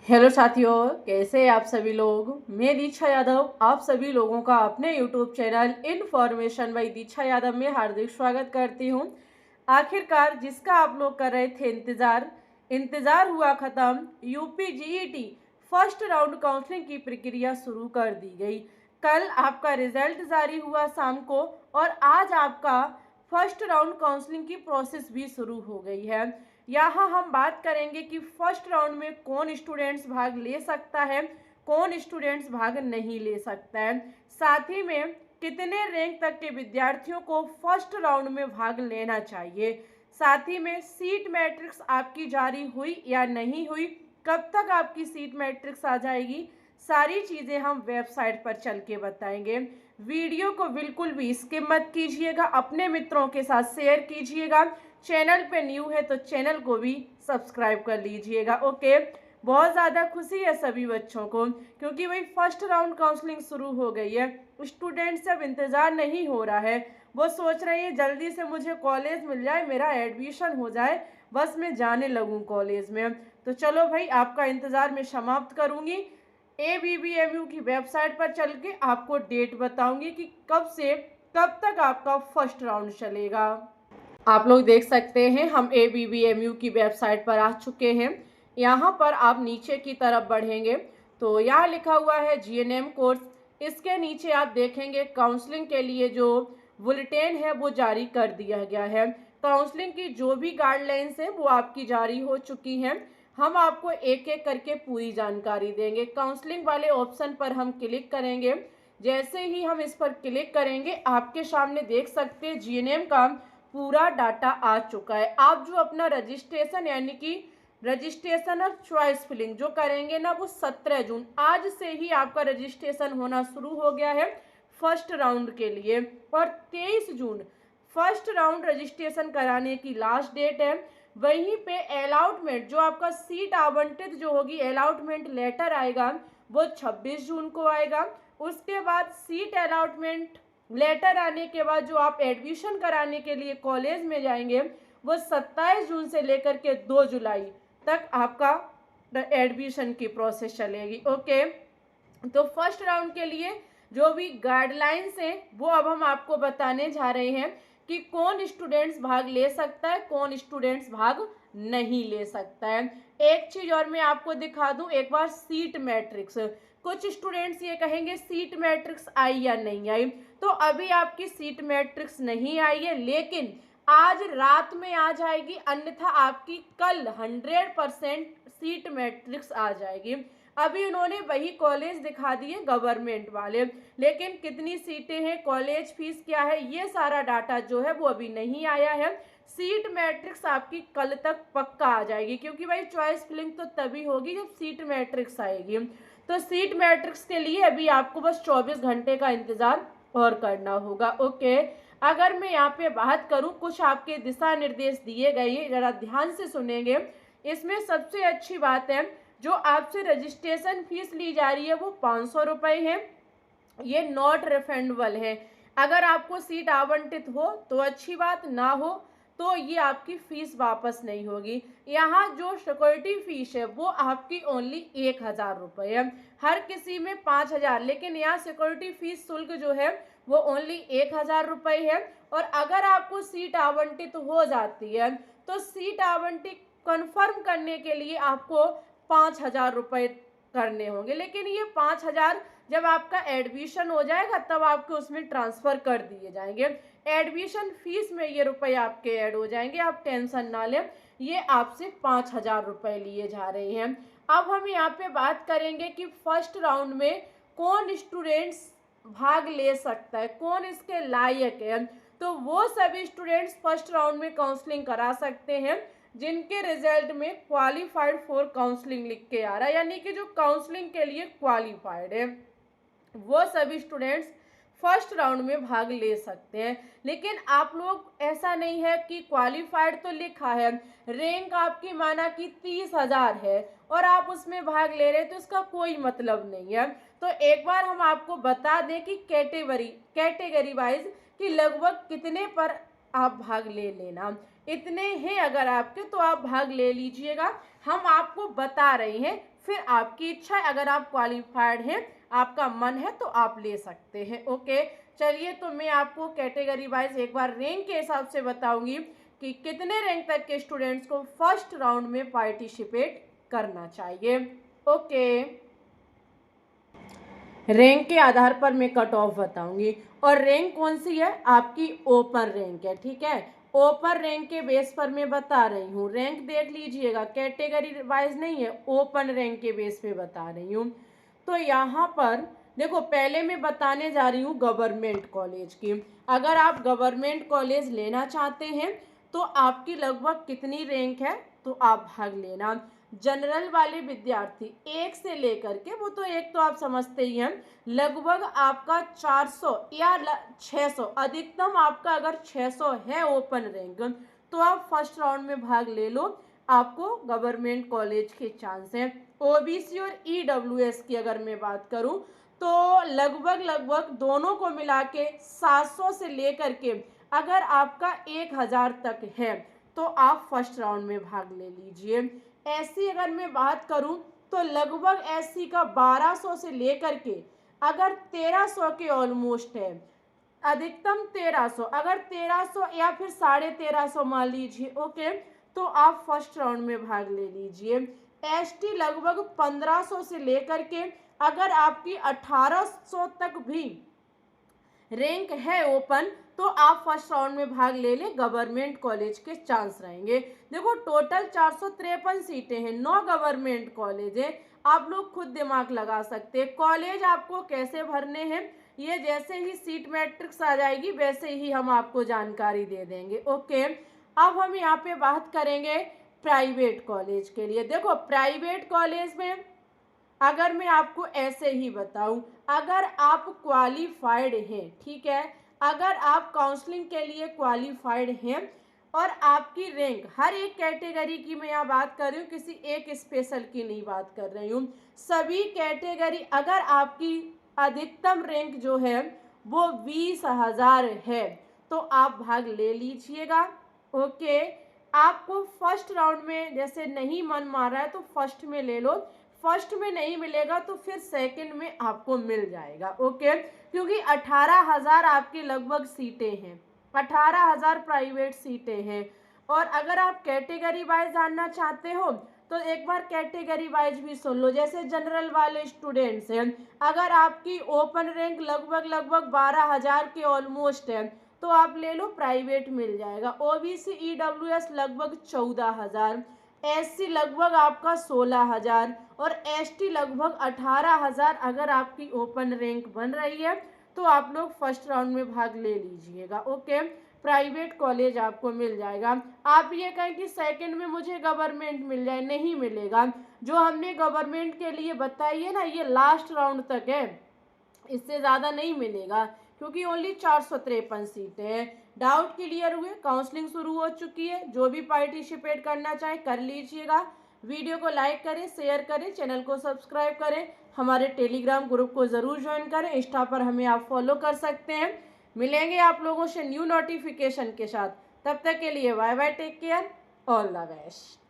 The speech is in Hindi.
हेलो साथियों, कैसे हैं आप सभी लोग। मैं दीक्षा यादव आप सभी लोगों का अपने यूट्यूब चैनल इन्फॉर्मेशन बाय दीक्षा यादव में हार्दिक स्वागत करती हूं। आखिरकार जिसका आप लोग कर रहे थे इंतज़ार हुआ ख़त्म। UP GET first round counselling की प्रक्रिया शुरू कर दी गई। कल आपका रिजल्ट जारी हुआ शाम को और आज आपका फर्स्ट राउंड काउंसलिंग की प्रोसेस भी शुरू हो गई है। यहाँ हम बात करेंगे कि फर्स्ट राउंड में कौन स्टूडेंट्स भाग ले सकता है, कौन स्टूडेंट्स भाग नहीं ले सकता है, साथ ही में कितने रैंक तक के विद्यार्थियों को फर्स्ट राउंड में भाग लेना चाहिए, साथ ही में सीट मैट्रिक्स आपकी जारी हुई या नहीं हुई, कब तक आपकी सीट मैट्रिक्स आ जाएगी, सारी चीज़ें हम वेबसाइट पर चल के बताएंगे। वीडियो को बिल्कुल भी स्किप मत कीजिएगा, अपने मित्रों के साथ शेयर कीजिएगा। चैनल पे न्यू है तो चैनल को भी सब्सक्राइब कर लीजिएगा। ओके, बहुत ज़्यादा खुशी है सभी बच्चों को, क्योंकि वही फर्स्ट राउंड काउंसलिंग शुरू हो गई है। स्टूडेंट्स अब इंतज़ार नहीं हो रहा है, वो सोच रहे हैं जल्दी से मुझे कॉलेज मिल जाए, मेरा एडमिशन हो जाए, बस मैं जाने लगूँ कॉलेज में। तो चलो भाई, आपका इंतज़ार मैं समाप्त करूँगी। ABBMU की वेबसाइट पर चल के आपको डेट बताऊंगी कि कब से कब तक आपका फर्स्ट राउंड चलेगा। आप लोग देख सकते हैं हम ABBMU की वेबसाइट पर आ चुके हैं। यहाँ पर आप नीचे की तरफ बढ़ेंगे तो यहाँ लिखा हुआ है GNM कोर्स। इसके नीचे आप देखेंगे काउंसलिंग के लिए जो बुलेटिन है वो जारी कर दिया गया है। काउंसलिंग की जो भी गाइडलाइंस है वो आपकी जारी हो चुकी हैं। हम आपको एक एक करके पूरी जानकारी देंगे। काउंसलिंग वाले ऑप्शन पर हम क्लिक करेंगे। जैसे ही हम इस पर क्लिक करेंगे आपके सामने देख सकते हैं GNM का पूरा डाटा आ चुका है। आप जो अपना रजिस्ट्रेशन यानी कि रजिस्ट्रेशन और चॉइस फिलिंग जो करेंगे ना, वो 17 जून आज से ही आपका रजिस्ट्रेशन होना शुरू हो गया है फर्स्ट राउंड के लिए। और 23 जून फर्स्ट राउंड रजिस्ट्रेशन कराने की लास्ट डेट है। वहीं पे अलॉटमेंट जो आपका सीट आवंटित जो होगी, अलॉटमेंट लेटर आएगा वो 26 जून को आएगा। उसके बाद सीट अलॉटमेंट लेटर आने के बाद जो आप एडमिशन कराने के लिए कॉलेज में जाएंगे वो 27 जून से लेकर के 2 जुलाई तक आपका एडमिशन की प्रोसेस चलेगी। ओके, तो फर्स्ट राउंड के लिए जो भी गाइडलाइंस हैं वो अब हम आपको बताने जा रहे हैं कि कौन स्टूडेंट्स भाग ले सकता है, कौन स्टूडेंट्स भाग नहीं ले सकता है। एक चीज और मैं आपको दिखा दूं एक बार, सीट मैट्रिक्स। कुछ स्टूडेंट्स ये कहेंगे सीट मैट्रिक्स आई या नहीं आई, तो अभी आपकी सीट मैट्रिक्स नहीं आई है, लेकिन आज रात में आ जाएगी, अन्यथा आपकी कल 100% सीट मैट्रिक्स आ जाएगी। अभी उन्होंने वही कॉलेज दिखा दिए गवर्नमेंट वाले, लेकिन कितनी सीटें हैं, कॉलेज फीस क्या है, ये सारा डाटा जो है वो अभी नहीं आया है। सीट मैट्रिक्स आपकी कल तक पक्का आ जाएगी, क्योंकि भाई चॉइस फिलिंग तो तभी होगी जब सीट मैट्रिक्स आएगी। तो सीट मैट्रिक्स के लिए अभी आपको बस 24 घंटे का इंतजार और करना होगा। ओके, अगर मैं यहाँ पे बात करूँ, कुछ आपके दिशा निर्देश दिए गए हैं, जरा ध्यान से सुनेंगे। इसमें सबसे अच्छी बात है, जो आपसे रजिस्ट्रेशन फीस ली जा रही है वो 500 रुपये है। ये नॉट रिफंडेबल है। अगर आपको सीट आवंटित हो तो अच्छी बात, ना हो तो ये आपकी फीस वापस नहीं होगी। यहाँ जो सिक्योरिटी फीस है वो आपकी ओनली 1000 रुपये है, हर किसी में 5000, लेकिन यहाँ सिक्योरिटी फीस शुल्क जो है वो ओनली 1000 रुपये है। और अगर आपको सीट आवंटित हो जाती है तो सीट आवंटित कन्फर्म करने के लिए आपको 5000 रुपये करने होंगे, लेकिन ये 5000 जब आपका एडमिशन हो जाएगा तब आपके उसमें ट्रांसफ़र कर दिए जाएंगे। एडमिशन फीस में ये रुपए आपके ऐड हो जाएंगे, आप टेंशन ना लें। ये आपसे 5000 रुपये लिए जा रहे हैं। अब हम यहाँ पे बात करेंगे कि फर्स्ट राउंड में कौन स्टूडेंट्स भाग ले सकता है, कौन इसके लायक है। तो वो सभी स्टूडेंट्स फर्स्ट राउंड में काउंसलिंग करा सकते हैं जिनके रिजल्ट में क्वालिफाइड फॉर काउंसलिंग लिख के आ रहा है, यानी कि जो काउंसलिंग के लिए क्वालिफाइड है, वो सभी स्टूडेंट्स फर्स्ट राउंड में भाग ले सकते हैं। लेकिन आप लोग, ऐसा नहीं है कि क्वालिफाइड तो लिखा है, रैंक आपकी माना कि 30,000 है और आप उसमें भाग ले रहे हैं, तो इसका कोई मतलब नहीं है। तो एक बार हम आपको बता दें कि कैटेगरी वाइज कि लगभग कितने पर आप भाग ले लेना, इतने हैं अगर आपके तो आप भाग ले लीजिएगा। हम आपको बता रहे हैं फिर आपकी इच्छा है, अगर आप क्वालिफाइड हैं, आपका मन है तो आप ले सकते हैं। ओके, चलिए तो मैं आपको कैटेगरी वाइज एक बार रैंक के हिसाब से बताऊंगी कि कितने रैंक तक के स्टूडेंट्स को फर्स्ट राउंड में पार्टिसिपेट करना चाहिए। ओके, रैंक के आधार पर मैं कट ऑफ बताऊंगी। और रैंक कौन सी है? आपकी ओपन रैंक है, ठीक है। ओपन रैंक के बेस पर मैं बता रही हूँ। रैंक देख लीजिएगा, कैटेगरी वाइज नहीं है, ओपन रैंक के बेस पे बता रही हूँ। तो यहाँ पर देखो, पहले मैं बताने जा रही हूँ गवर्नमेंट कॉलेज की। अगर आप गवर्नमेंट कॉलेज लेना चाहते हैं तो आपकी लगभग कितनी रैंक है, तो आप भाग लेना। जनरल वाले विद्यार्थी एक से लेकर के, वो तो एक तो आप समझते ही हैं, लगभग आपका 400 या 600, अधिकतम आपका अगर 600 है ओपन रैंक, तो आप फर्स्ट राउंड में भाग ले लो, आपको गवर्नमेंट कॉलेज के चांस हैं। ओबीसी और ईडब्ल्यूएस की अगर मैं बात करूं तो लगभग दोनों को मिला के 700 से लेकर के अगर आपका 1000 तक है तो आप फर्स्ट राउंड में भाग ले लीजिए। एससी अगर मैं बात करूं तो लगभग एससी का 1200 से लेकर के अगर 1300 के ऑलमोस्ट है, अधिकतम 1300, अगर 1300 या फिर 1350 मान लीजिए, ओके, तो आप फर्स्ट राउंड में भाग ले लीजिए। एसटी लगभग 1500 से लेकर के अगर आपकी 1800 तक भी रैंक है ओपन, तो आप फर्स्ट राउंड में भाग ले ले, गवर्नमेंट कॉलेज के चांस रहेंगे। देखो टोटल 453 सीटें हैं, 9 गवर्नमेंट कॉलेज है। आप लोग खुद दिमाग लगा सकते हैं। कॉलेज आपको कैसे भरने हैं, ये जैसे ही सीट मैट्रिक्स आ जाएगी वैसे ही हम आपको जानकारी दे देंगे। ओके, अब हम यहाँ पे बात करेंगे प्राइवेट कॉलेज के लिए। देखो प्राइवेट कॉलेज में अगर मैं आपको ऐसे ही बताऊं, अगर आप क्वालिफाइड हैं, ठीक है, अगर आप काउंसलिंग के लिए क्वालिफाइड हैं और आपकी रैंक, हर एक कैटेगरी की मैं यहाँ बात कर रही हूँ, किसी एक स्पेशल की नहीं बात कर रही हूँ, सभी कैटेगरी, अगर आपकी अधिकतम रैंक जो है वो 20,000 है तो आप भाग ले लीजिएगा। ओके, आपको फर्स्ट राउंड में जैसे नहीं मन मार रहा है तो फर्स्ट में ले लो, फर्स्ट में नहीं मिलेगा तो फिर सेकंड में आपको मिल जाएगा। ओके, क्योंकि 18,000 आपकी लगभग सीटें हैं, 18,000 प्राइवेट सीटें हैं। और अगर आप कैटेगरी वाइज जानना चाहते हो तो एक बार कैटेगरी वाइज भी सुन लो। जैसे जनरल वाले स्टूडेंट्स हैं, अगर आपकी ओपन रैंक लगभग 12,000 के ऑलमोस्ट है तो आप ले लो, प्राइवेट मिल जाएगा। ओबीसी ईडब्ल्यूएस लगभग 14,000, एससी लगभग आपका 16,000 और एसटी लगभग 18,000 अगर आपकी ओपन रैंक बन रही है तो आप लोग फर्स्ट राउंड में भाग ले लीजिएगा। ओके, प्राइवेट कॉलेज आपको मिल जाएगा। आप ये कहें कि सेकंड में मुझे गवर्नमेंट मिल जाए, नहीं मिलेगा। जो हमने गवर्नमेंट के लिए बताई है ना, ये लास्ट राउंड तक है, इससे ज़्यादा नहीं मिलेगा क्योंकि ओनली 453 सीटें हैं। डाउट क्लियर हुए? काउंसलिंग शुरू हो चुकी है, जो भी पार्टिसिपेट करना चाहे कर लीजिएगा। वीडियो को लाइक करें, शेयर करें, चैनल को सब्सक्राइब करें, हमारे टेलीग्राम ग्रुप को ज़रूर ज्वाइन करें, इंस्टा पर हमें आप फॉलो कर सकते हैं। मिलेंगे आप लोगों से न्यू नोटिफिकेशन के साथ, तब तक के लिए bye bye, take care, all the best.